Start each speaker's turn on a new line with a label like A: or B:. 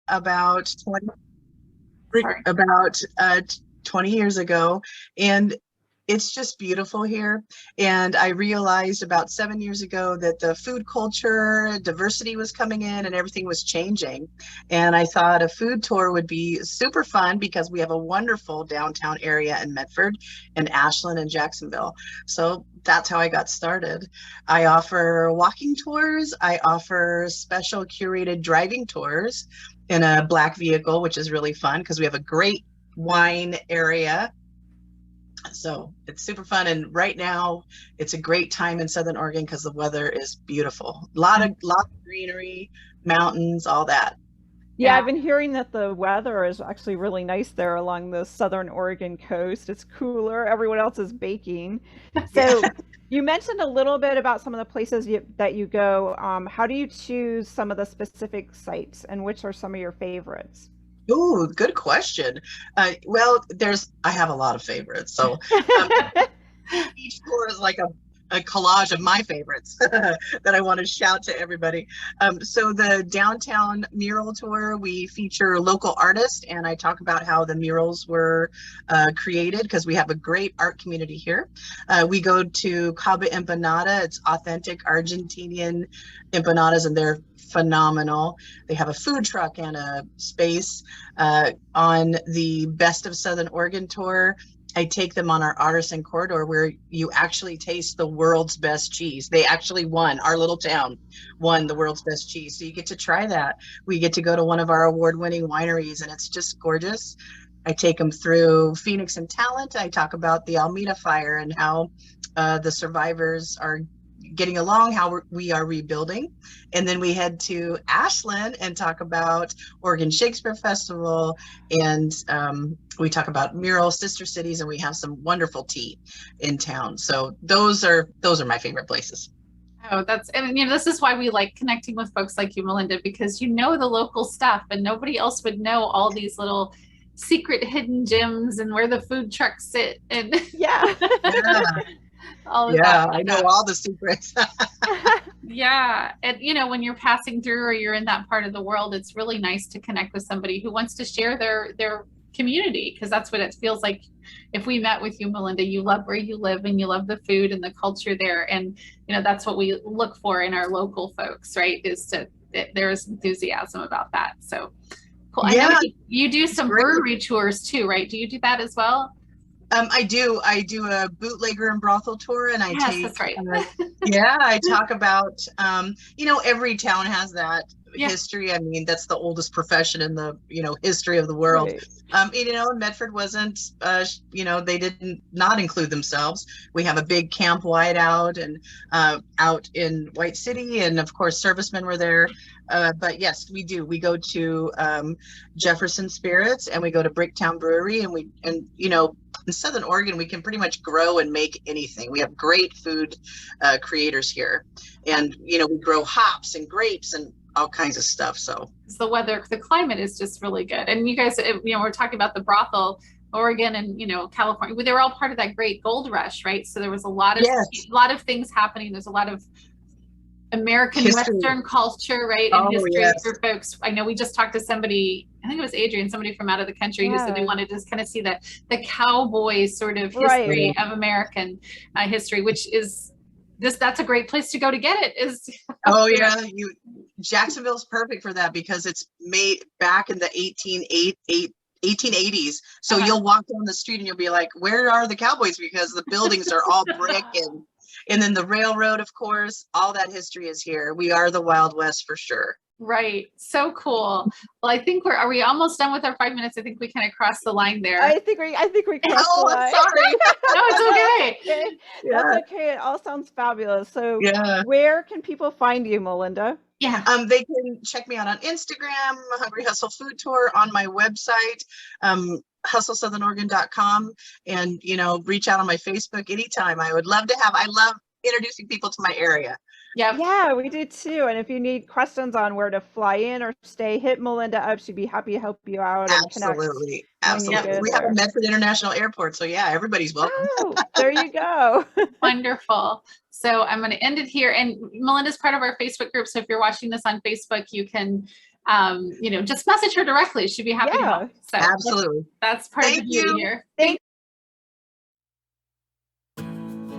A: about 20,
B: Sorry.
A: about 20 years ago, and it's just beautiful here. And I realized about 7 years ago that the food culture diversity was coming in and everything was changing. And I thought a food tour would be super fun because we have a wonderful downtown area in Medford and Ashland and Jacksonville. So that's how I got started. I offer walking tours, I offer special curated driving tours in a black vehicle, which is really fun because we have a great wine area, so it's super fun. And right now it's a great time in Southern Oregon because the weather is beautiful. A lot of greenery, mountains, all that.
C: Yeah, I've been hearing that the weather is actually really nice there along the southern Oregon coast. It's cooler. Everyone else is baking.
A: Yeah.
C: So you mentioned a little bit about some of the places that you go. How do you choose some of the specific sites, and which are some of your favorites?
A: Ooh, good question. Well, I have a lot of favorites. So um, each tour is like a collage of my favorites that I want to shout to everybody. So the downtown mural tour, we feature local artists, and I talk about how the murals were created because we have a great art community here. We go to Cava Empanada. It's authentic Argentinian empanadas, and they're phenomenal. They have a food truck and a space. On the Best of Southern Oregon tour, I take them on our artisan corridor where you actually taste the world's best cheese. They actually won. Our little town won the world's best cheese. So you get to try that. We get to go to one of our award-winning wineries, and it's just gorgeous. I take them through Phoenix and Talent. I talk about the Almeda fire and how the survivors are getting along, how we are rebuilding. And then we head to Ashland and talk about Oregon Shakespeare Festival, and we talk about mural sister cities, and we have some wonderful tea in town. So those are my favorite places.
B: Oh, and this is why we like connecting with folks like you, Melynda, because you know the local stuff and nobody else would know all these little secret hidden gems and where the food trucks sit and
C: Yeah.
A: Yeah,
B: all of that
A: yeah, I know
B: stuff.
A: all the secrets.
B: Yeah. And when you're passing through or you're in that part of the world, it's really nice to connect with somebody who wants to share their community, because that's what it feels like. If we met with you, Melynda, you love where you live and you love the food and the culture there. And that's what we look for in our local folks, right? There's enthusiasm about that. So cool. I know
A: Yeah,
B: you do
A: it's
B: some
A: great.
B: brewery tours too, right? Do you do that as well?
A: I do. I do a bootlegger and brothel tour, and I
B: Yes,
A: take,
B: that's right.
A: yeah, I talk about, every town has that
B: Yeah.
A: history. I mean, that's the oldest profession in the, history of the world.
C: Right.
A: Medford wasn't, they didn't not include themselves. We have a big camp wide out and out in White City, and of course, servicemen were there. But yes, we do. We go to Jefferson Spirits, and we go to Bricktown Brewery, and in Southern Oregon, we can pretty much grow and make anything. We have great food creators here, and we grow hops and grapes and all kinds of stuff. So
B: The climate is just really good. And you guys, we're talking about the brothel, Oregon and California. They were all part of that great gold rush, right? So there was a
A: yes,
B: lot of things happening. There's a lot of American
A: history.
B: Western culture, right? And
A: Oh
B: history
A: yes.
B: for folks. I know we just talked to somebody, I think it was Adrian, somebody from out of the country who said they
C: Yeah.
B: wanted to just kind of see the cowboy sort of
C: Right.
B: history of American history, which is that's a great place to go to get it is.
A: Oh yeah, Jacksonville's perfect for that because it's made back in the 1880s. So
B: Uh-huh.
A: you'll walk down the street and you'll be like, where are the cowboys? Because the buildings are all brick, and then the railroad, of course, all that history is here. We are the Wild West for sure.
B: Right. So cool. Well, I think are we almost done with our 5 minutes? I think we kind of crossed the line there.
C: I think we crossed the
A: Oh,
C: line.
A: sorry.
B: No, it's okay.
C: Okay.
A: Yeah.
C: That's okay. It all sounds fabulous. So
A: Yeah.
C: where can people find you, Melynda?
B: Yeah.
A: They can check me out on Instagram, Hungry Hustle Food Tour, on my website, hustlesouthernoregon.com, and reach out on my Facebook anytime. I love introducing people to my area.
B: Yep.
C: Yeah, we do too. And if you need questions on where to fly in or stay, hit Melynda up. She'd be happy to help you out and connect
A: Absolutely.
C: when you
A: Absolutely.
C: go
A: We have a
C: there.
A: Medford International Airport. So yeah, everybody's welcome.
C: Oh, there you go.
B: Wonderful. So I'm going to end it here. And Melynda's part of our Facebook group. So if you're watching this on Facebook, you can, just message her directly. She'd be happy to help.
C: Yeah.
B: So
A: Absolutely.
B: that's part of the
A: Thank
B: beauty
A: you.
B: here.
C: Thank